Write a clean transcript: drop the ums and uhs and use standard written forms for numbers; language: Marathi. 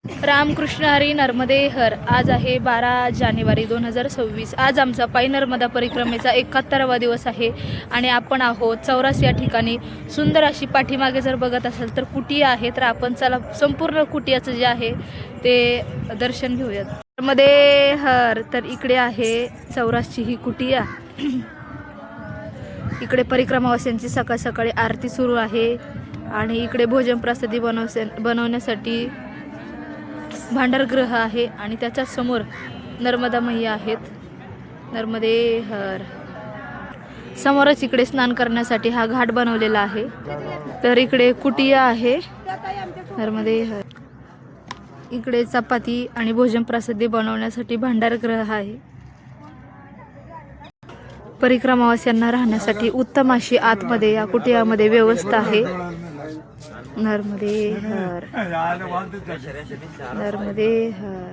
रामकृष्ण हरी नर्मदे हर. आज आहे 12 जानेवारी 2026. आज आमचा पायी नर्मदा परिक्रमेचा 71वा दिवस आहे आणि आपण आहोत चौरास या ठिकाणी. सुंदर अशी पाठीमागे जर बघत असाल तर कुटिया आहे. तर आपण चला संपूर्ण कुटियाचं जे आहे ते दर्शन घेऊयात. नर्मदे हर. तर इकडे आहे चौरासची ही कुटिया. इकडे परिक्रमावासियांची सकाळ सकाळी आरती सुरू आहे आणि इकडे भोजन प्रसादी बनवण्यासाठी भांडारगृह आहे आणि त्याच्या समोर नर्मदा मैया आहेत. नर्मदे हर. समोरच इकडे स्नान करण्यासाठी हा घाट बनवलेला आहे. तर इकडे कुटिया आहे. नर्मदे हर. इकडे चपाती आणि भोजन प्रसादी बनवण्यासाठी भांडारगृह आहे. परिक्रमावासियांना राहण्यासाठी उत्तम अशी आतमध्ये या कुटियामध्ये व्यवस्था आहे. नर्मदे हर. नर्मदे हर.